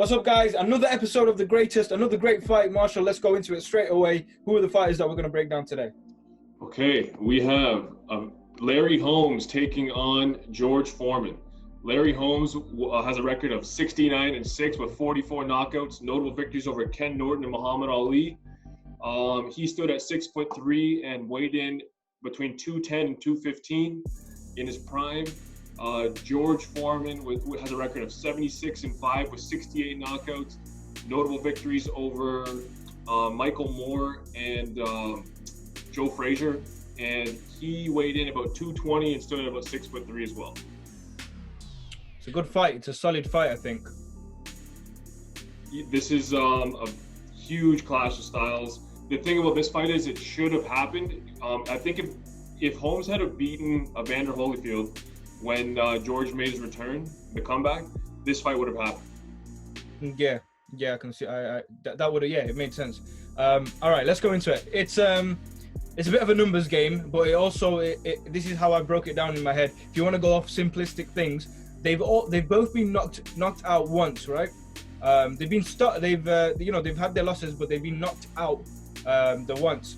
What's up, guys? Another episode of The Greatest, another great fight. Marshall, let's go into it straight away. Who are the fighters that we're going to break down today? Okay, we have Larry Holmes taking on George Foreman. Larry Holmes has a record of 69-6 with 44 knockouts, notable victories over Ken Norton and Muhammad Ali. He stood at 6'3" and weighed in between 210 and 215 in his prime. George Foreman has a record of 76-5 with 68 knockouts, notable victories over Michael Moore and Joe Frazier, and he weighed in about 220 and stood at about 6'3" as well. It's a good fight. It's a solid fight, I think. This is a huge clash of styles. The thing about this fight is it should have happened. I think if Holmes had beaten Evander Holyfield when George made his return, the comeback, this fight would have happened. Yeah, I can see. That would have. Yeah, it made sense. All right, let's go into it. It's a bit of a numbers game, but this is how I broke it down in my head. If you want to go off simplistic things, they've both been knocked out once, right? They've been they've had their losses, but they've been knocked out the once.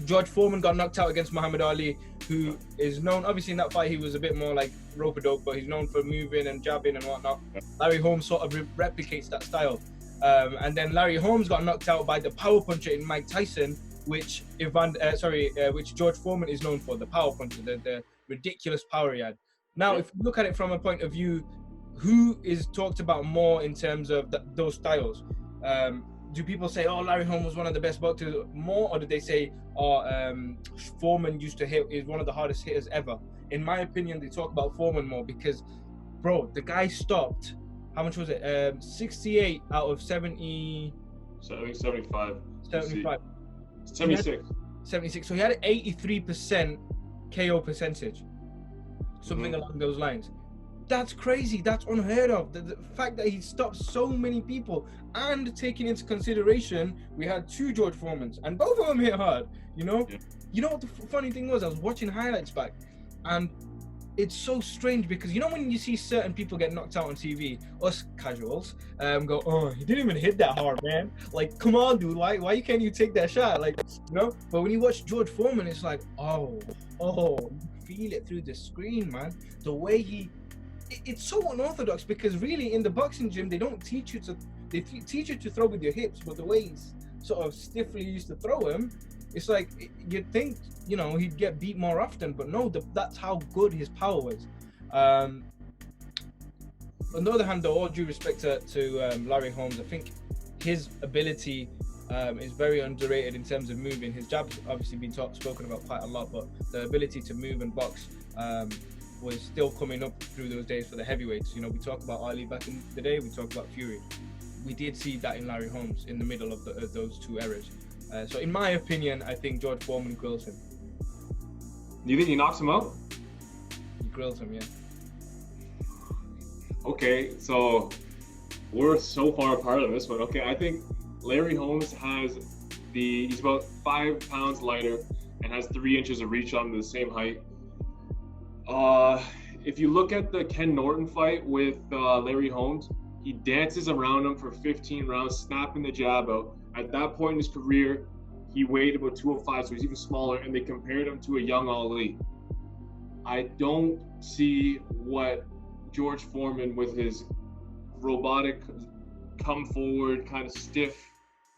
George Foreman got knocked out against Muhammad Ali, who is known, obviously in that fight he was a bit more like rope-a-dope, but he's known for moving and jabbing and whatnot. Larry Holmes sort of replicates that style. And then Larry Holmes got knocked out by the power puncher in Mike Tyson, which George Foreman is known for, the power puncher, the ridiculous power he had. Now, if you look at it from a point of view, who is talked about more in terms of those styles? Do people say, oh, Larry Holmes was one of the best boxers more, or do they say, Foreman used to hit, is one of the hardest hitters ever? In my opinion, they talk about Foreman more because, bro, the guy stopped, how much was it? 68 out of 70... 75. 75. 76. 76. So he had an 83% KO percentage. Something along those lines. That's crazy. That's unheard of. The fact that he stopped so many people, and taking into consideration, we had two George Foremans, and both of them hit hard. You know, You know what the funny thing was? I was watching highlights back, and it's so strange because you know when you see certain people get knocked out on TV, us casuals go, oh, he didn't even hit that hard, man. Like, come on, dude. Why can't you take that shot? Like, you know. But when you watch George Foreman, it's like, oh, you feel it through the screen, man. The way it's so unorthodox because really in the boxing gym they don't teach you to. They teach you to throw with your hips, but the way he's sort of stiffly used to throw him, it's like you'd think, you know, he'd get beat more often, but no, that's how good his power was. On the other hand, though, all due respect to Larry Holmes, I think his ability is very underrated in terms of moving. His jab's obviously been spoken about quite a lot, but the ability to move and box was still coming up through those days for the heavyweights. You know, we talk about Ali back in the day, we talk about Fury. We did see that in Larry Holmes in the middle of those two eras. So in my opinion, I think George Foreman grills him. You think he knocks him out? He grills him, yeah. Okay, so we're so far apart on this one. Okay, I think Larry Holmes he's about 5 pounds lighter and has 3 inches of reach on the same height. If you look at the Ken Norton fight with Larry Holmes, he dances around him for 15 rounds, snapping the jab out. At that point in his career, he weighed about 205, so he's even smaller, and they compared him to a young Ali. I don't see what George Foreman, with his robotic, come forward, kind of stiff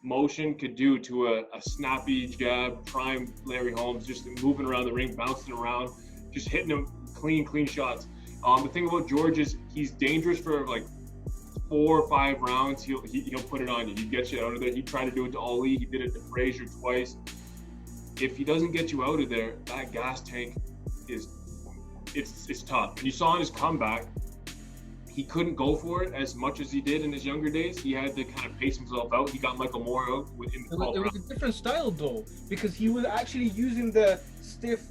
motion, could do to a snappy jab, prime Larry Holmes, just moving around the ring, bouncing around, just hitting him clean shots. The thing about George is he's dangerous for like 4 or 5 rounds. He'll put it on you. He gets you out of there. He tried to do it to Ali. He did it to Frazier twice. If he doesn't get you out of there, that gas tank it's tough. And you saw in his comeback, he couldn't go for it as much as he did in his younger days. He had to kind of pace himself out. He got Michael Moore out in the 12th round. It was a different style though, because he was actually using the stiff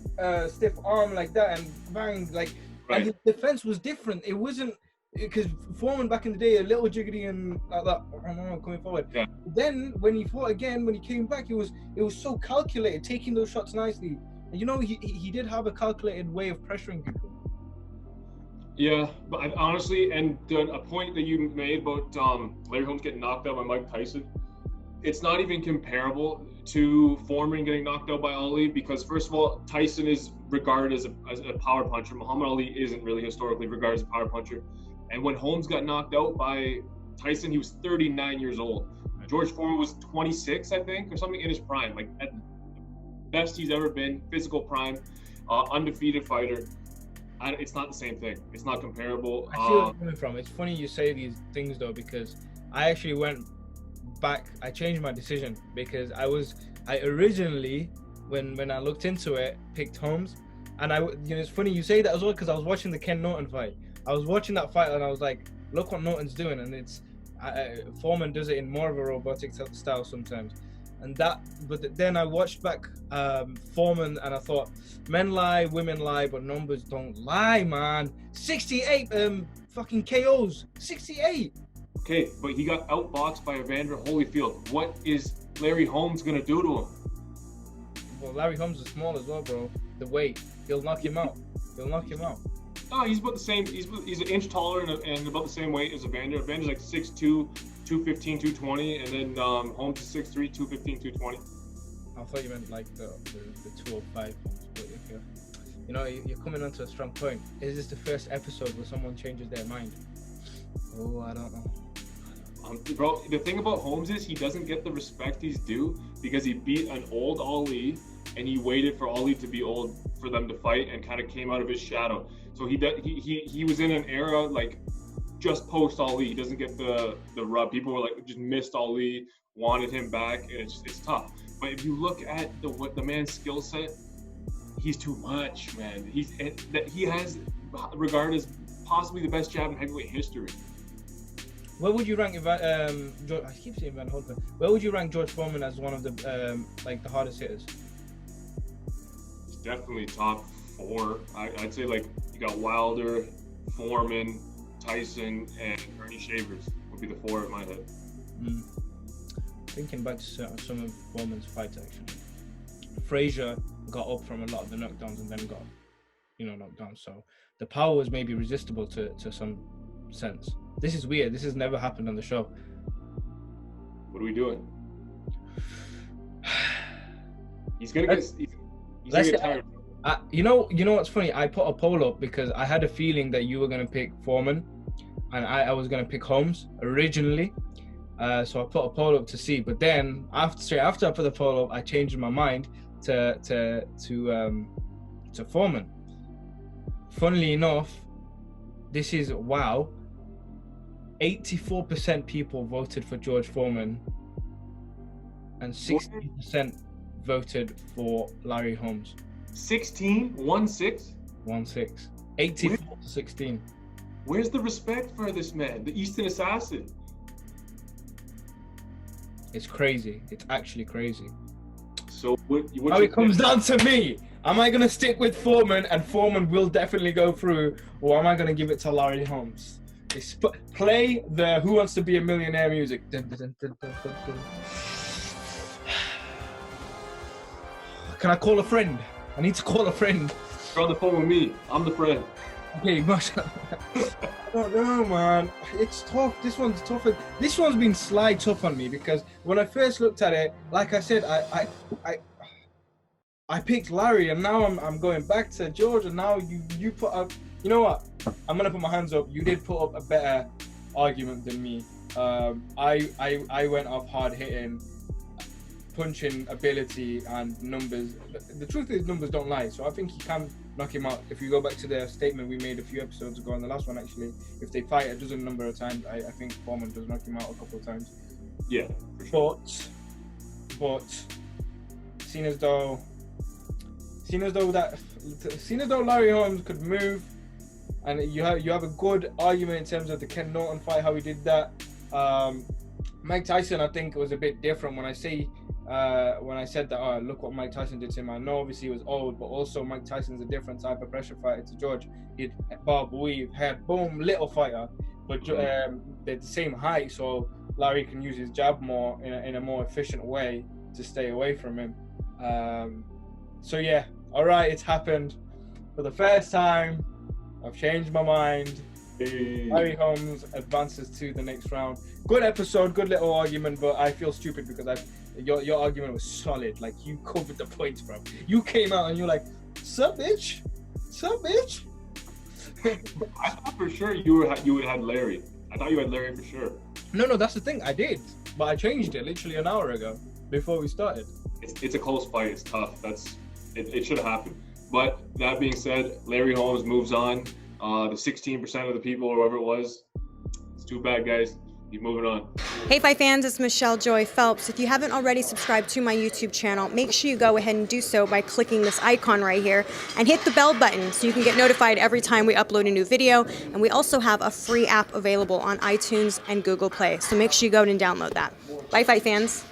arm like that and bang like. Right. And his defense was different. It wasn't because Foreman back in the day, a little jiggity and like that, I don't know, coming forward. Yeah. Then when he fought again, when he came back, it was so calculated, taking those shots nicely. And you know, he did have a calculated way of pressuring people. Yeah, but honestly, and a point that you made about Larry Holmes getting knocked out by Mike Tyson, it's not even comparable to Foreman getting knocked out by Ali because, first of all, Tyson is regarded as a power puncher. Muhammad Ali isn't really historically regarded as a power puncher. And when Holmes got knocked out by Tyson, he was 39 years old. George Foreman was 26, I think, or something in his prime, like at the best he's ever been, physical prime, undefeated fighter. It's not the same thing. It's not comparable. I see where you're coming from. It's funny you say these things though, because I actually went back. I changed my decision because I originally, when I looked into it, picked Holmes, and it's funny you say that as well because I was watching the Ken Norton fight. I was watching that fight and I was like, look what Norton's doing, and it's Foreman does it in more of a robotic style sometimes. But then I watched back Foreman and I thought, men lie, women lie, but numbers don't lie, man. 68 fucking KOs, 68. Okay, but he got outboxed by Evander Holyfield. What is Larry Holmes gonna do to him? Well, Larry Holmes is small as well, bro. The weight, he'll knock him out. Oh, he's about the same. He's an inch taller and about the same weight as Evander. Evander's like 6'2", 215, 220, and then Holmes is 6'3", 215, 220. I thought you meant like the 205 Holmes, but you're coming onto a strong point. Is this the first episode where someone changes their mind? Oh, I don't know. Bro, the thing about Holmes is he doesn't get the respect he's due because he beat an old Ali and he waited for Ali to be old for them to fight and kind of came out of his shadow. So he was in an era like just post Ali. He doesn't get the rub. People were like just missed Ali, wanted him back, and it's tough. But if you look at the man's skill set, he's too much, man. He has regarded as possibly the best jab in heavyweight history. Where would you rank I keep saying Van Houten. Where would you rank George Foreman as one of the the hardest hitters? It's definitely top 4. I'd say like you got Wilder, Foreman, Tyson, and Ernie Shavers would be the 4 in my head. Thinking back to some of Foreman's fights, actually, Frazier got up from a lot of the knockdowns and then got knocked down. So the power was maybe resistible to some sense. This is weird. This has never happened on the show. What are we doing? He's gonna get tired. You know what's funny? I put a poll up because I had a feeling that you were gonna pick Foreman, and I was gonna pick Holmes originally. So I put a poll up to see, but then straight after I put the poll up, I changed my mind to Foreman. Funnily enough, this is 84% people voted for George Foreman, and 16% voted for Larry Holmes. 16? 1-6? 1-6. 84 to 16. Where's the respect for this man, the Eastern Assassin? It's crazy. It's actually crazy. So what now it comes down to me. Am I going to stick with Foreman and Foreman will definitely go through, or am I going to give it to Larry Holmes? Play the Who Wants to Be a Millionaire music. Dun, dun, dun, dun, dun, dun. Can I call a friend? I need to call a friend. You're on the phone with me. I'm the friend. Okay, mashallah. I don't know, man. It's tough. This one's tough. This one's been slight tough on me because when I first looked at it, like I said, I picked Larry, and now I'm going back to George, and now you put up. You know what? I'm gonna put my hands up. You did put up a better argument than me. I went off hard hitting, punching ability and numbers. The truth is, numbers don't lie. So I think you can knock him out. If you go back to the statement we made a few episodes ago, on the last one actually, if they fight a dozen number of times, I think Foreman does knock him out a couple of times. Yeah. For sure. But seeing as though Larry Holmes could move, and you have a good argument in terms of the Ken Norton fight, how he did that. Mike Tyson, I think, was a bit different. When I said that, look what Mike Tyson did to him. I know obviously he was old, but also Mike Tyson's a different type of pressure fighter to George. He'd bob, weave, head, boom, little fighter, but they're the same height, so Larry can use his jab more in a more efficient way to stay away from him. So yeah, all right, it's happened for the first time. I've changed my mind. Hey. Larry Holmes advances to the next round. Good episode, good little argument, but I feel stupid because your argument was solid. Like, you covered the points, bro. You came out and you're like, sup, bitch? Sup, bitch? I thought for sure you would have had Larry. I thought you had Larry for sure. No, that's the thing. I did, but I changed it literally an hour ago before we started. It's a close fight. It's tough. It should have happened. But that being said, Larry Holmes moves on. The 16% of the people, or whoever it was, it's too bad, guys. Keep moving on. Hey Fight fans, it's Michelle Joy Phelps. If you haven't already subscribed to my YouTube channel, make sure you go ahead and do so by clicking this icon right here and hit the bell button so you can get notified every time we upload a new video. And we also have a free app available on iTunes and Google Play, so make sure you go and download that. Bye Fight fans.